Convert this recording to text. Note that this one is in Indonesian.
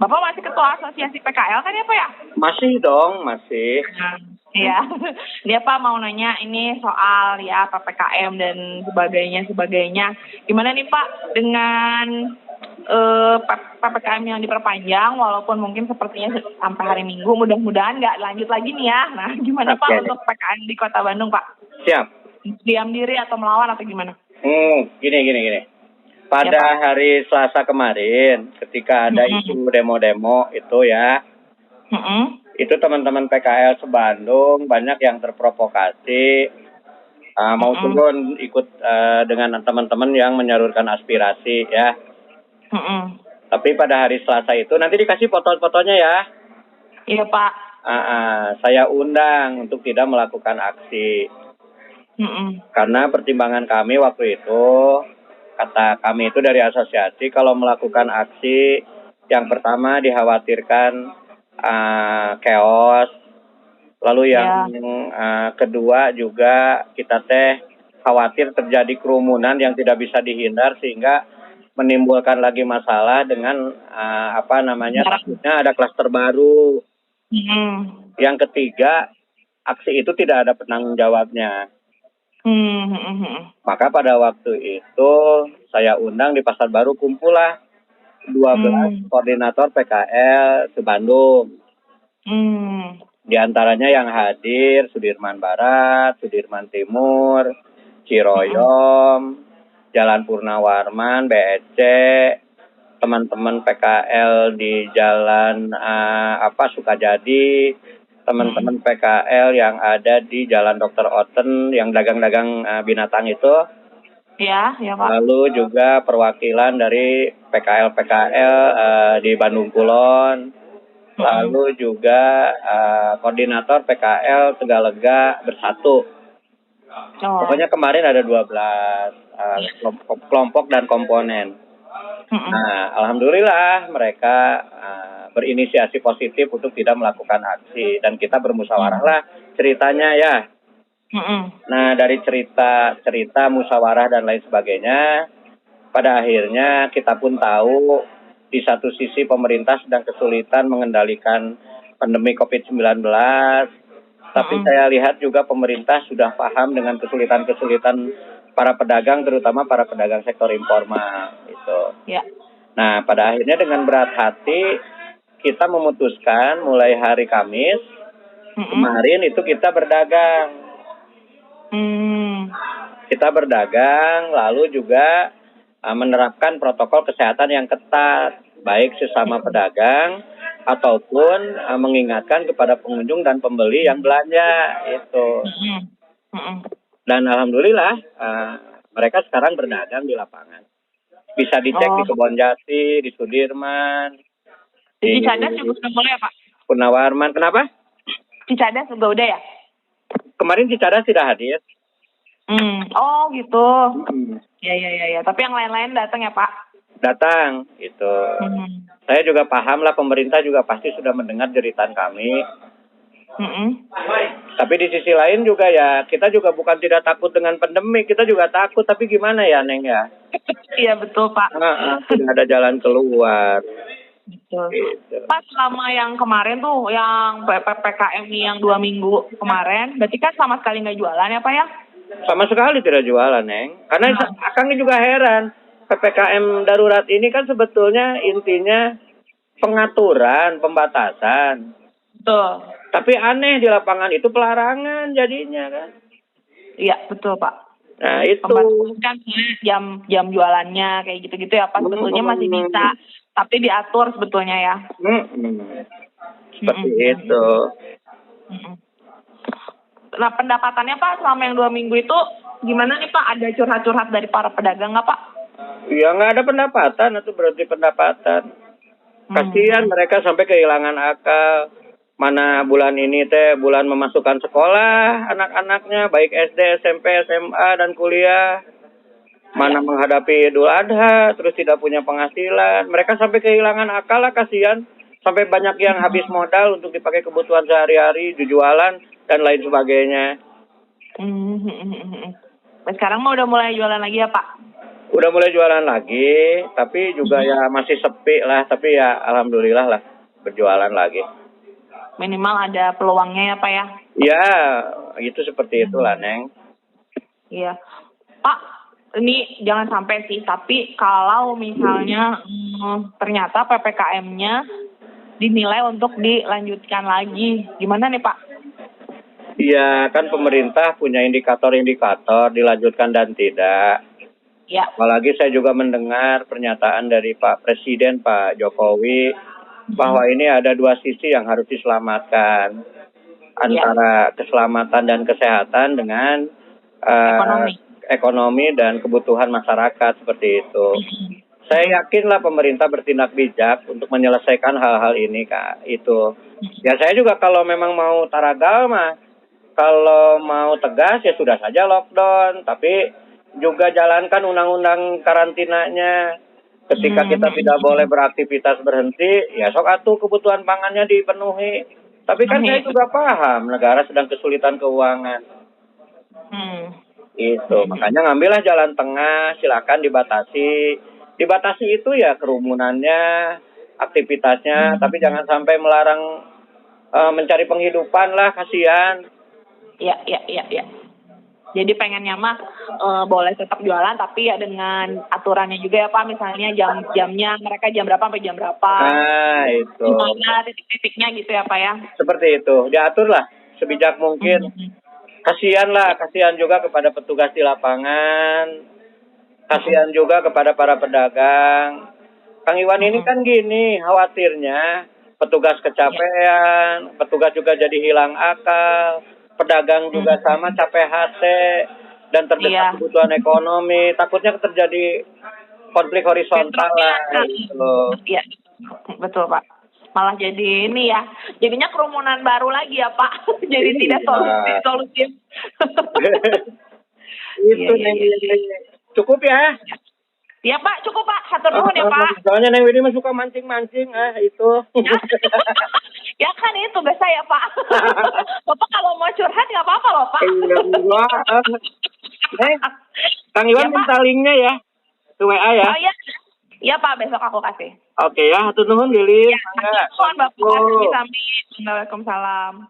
Bapak masih ketua asosiasi PKL kan ya Pak ya? Masih dong, masih. Iya. Dia Pak mau nanya ini soal ya PPKM dan sebagainya. Gimana nih Pak dengan PPKM yang diperpanjang walaupun mungkin sepertinya sampai hari Minggu, mudah-mudahan nggak lanjut lagi nih ya. Nah, gimana Pak untuk PPKM di Kota Bandung Pak? Siap. Diam diri atau melawan atau gimana? Gini. Pada hari Selasa kemarin, ketika ada isu demo-demo itu ya, itu teman-teman PKL sebandung banyak yang terprovokasi, mau turun ikut dengan teman-teman yang menyalurkan aspirasi ya. Tapi pada hari Selasa itu nanti dikasih foto-fotonya ya. Iya Pak. Saya undang untuk tidak melakukan aksi. Karena pertimbangan kami waktu itu, kata kami itu dari asosiasi, kalau melakukan aksi, yang pertama dikhawatirkan chaos, lalu yang kedua juga kita khawatir terjadi kerumunan yang tidak bisa dihindar sehingga menimbulkan lagi masalah dengan takutnya ada klaster baru. Yang ketiga, aksi itu tidak ada penanggung jawabnya. Maka pada waktu itu saya undang di Pasar Baru kumpullah 12 koordinator PKL se-Bandung. Di antaranya yang hadir Sudirman Barat, Sudirman Timur, Ciroyom, Jalan Purnawarman, BEC, teman-teman PKL di Jalan Sukajadi, teman-teman PKL yang ada di Jalan Dr. Oten yang dagang-dagang binatang itu. Iya Pak. Lalu juga perwakilan dari PKL di Bandung Kulon. Lalu juga koordinator PKL Tegalega Bersatu. Pokoknya kemarin ada 12 kelompok dan komponen. Nah, alhamdulillah mereka berinisiasi positif untuk tidak melakukan aksi dan kita bermusyawarah lah ceritanya ya. Nah, dari cerita musyawarah dan lain sebagainya, pada akhirnya kita pun tahu di satu sisi pemerintah sedang kesulitan mengendalikan pandemi COVID-19, tapi saya lihat juga pemerintah sudah paham dengan kesulitan-kesulitan para pedagang, terutama para pedagang sektor informal itu. Ya. Nah, pada akhirnya dengan berat hati kita memutuskan mulai hari Kamis kemarin itu kita berdagang. Kita berdagang, lalu juga menerapkan protokol kesehatan yang ketat, baik sesama pedagang ataupun mengingatkan kepada pengunjung dan pembeli yang belanja itu. Dan alhamdulillah mereka sekarang berdagang di lapangan. Bisa dicek di Kebonjati, di Sudirman, di Cicadas juga sudah mulai ya Pak? Purnawarman. Kenapa? Cicadas juga udah ya? Kemarin Cicadas tidak hadir. Oh gitu. Ya. Tapi yang lain-lain datang ya Pak? Datang, itu. Saya juga paham lah, pemerintah juga pasti sudah mendengar jeritan kami. Tapi di sisi lain juga ya, kita juga bukan tidak takut dengan pandemi, kita juga takut, tapi gimana ya Neng ya? Iya betul Pak. Tidak ada jalan keluar. Betul. Gitu. Pak, selama yang kemarin tuh, yang PPKM yang 2 minggu kemarin, berarti kan sama sekali nggak jualan ya Pak ya? Sama sekali tidak jualan Neng, karena Akang juga heran. PPKM darurat ini kan sebetulnya intinya pengaturan, pembatasan. Betul. Tapi aneh di lapangan itu pelarangan jadinya kan. Iya, betul Pak. Nah itu. Kan jam jualannya kayak gitu-gitu ya Pak, sebetulnya masih bisa. Tapi diatur sebetulnya ya. Seperti itu. Nah pendapatannya Pak selama yang 2 minggu itu gimana nih Pak? Ada curhat-curhat dari para pedagang nggak Pak? Ya nggak ada pendapatan, itu berarti pendapatan. Kasihan mereka sampai kehilangan akal. Mana bulan ini bulan memasukkan sekolah anak-anaknya, baik SD, SMP, SMA, dan kuliah. Mana menghadapi Idul Adha, terus tidak punya penghasilan. Mereka sampai kehilangan akal lah, kasihan. Sampai banyak yang habis modal untuk dipakai kebutuhan sehari-hari, jualan, dan lain sebagainya. Sekarang mah udah mulai jualan lagi ya Pak? Udah mulai jualan lagi, tapi juga ya masih sepi lah. Tapi ya alhamdulillah lah berjualan lagi. Minimal ada peluangnya ya Pak ya. Ya, itu seperti itulah Neng. Iya. Pak, ini jangan sampai sih, tapi kalau misalnya ternyata PPKM-nya dinilai untuk dilanjutkan lagi, gimana nih Pak? Iya, kan pemerintah punya indikator-indikator dilanjutkan dan tidak. Ya. Apalagi saya juga mendengar pernyataan dari Pak Presiden, Pak Jokowi, bahwa ini ada dua sisi yang harus diselamatkan. Antara keselamatan dan kesehatan dengan ekonomi dan kebutuhan masyarakat, seperti itu. Saya yakinlah pemerintah bertindak bijak untuk menyelesaikan hal-hal ini, Kak. Itu. Ya saya juga kalau memang mau taragal mah, kalau mau tegas ya sudah saja lockdown, tapi juga jalankan undang-undang karantinanya. Ketika kita tidak boleh beraktivitas berhenti, ya sok atuh kebutuhan pangannya dipenuhi. Tapi kan saya juga paham negara sedang kesulitan keuangan. Itu, makanya ngambillah jalan tengah, silakan dibatasi. Dibatasi itu ya kerumunannya, aktivitasnya, tapi jangan sampai melarang mencari penghidupan lah, kasihan. Iya. Jadi pengennya mah boleh tetap jualan, tapi ya dengan aturannya juga ya Pak. Misalnya jam-jamnya mereka jam berapa sampai jam berapa. Nah itu. Gimana titik-titiknya gitu ya Pak ya. Seperti itu, diatur lah sebijak mungkin. Kasihan juga kepada petugas di lapangan. Kasihan juga kepada para pedagang. Kang Iwan ini kan gini, khawatirnya petugas kecapean, petugas juga jadi hilang akal, pedagang juga sama capek hati dan terdesak kebutuhan ekonomi. Takutnya terjadi konflik horizontal lah gitu. Iya, betul Pak. Malah jadi ini ya, jadinya kerumunan baru lagi ya Pak. Jadi tidak solutif. Itu cukup ya. Iya Pak, cukup Pak. Hatur nuhun ya Pak. Soalnya Neng Widi mah suka mancing-mancing itu. Ya kan itu biasa ya Pak. Bapak kalau mau curhat nggak apa-apa loh Pak. Kang Iwan minta linknya ya, ke WA ya. Oh iya. Iya Pak, besok aku kasih. Oke ya, hatur nuhun Lili. Ya, hatur nuhun Bapak. Waalaikumsalam.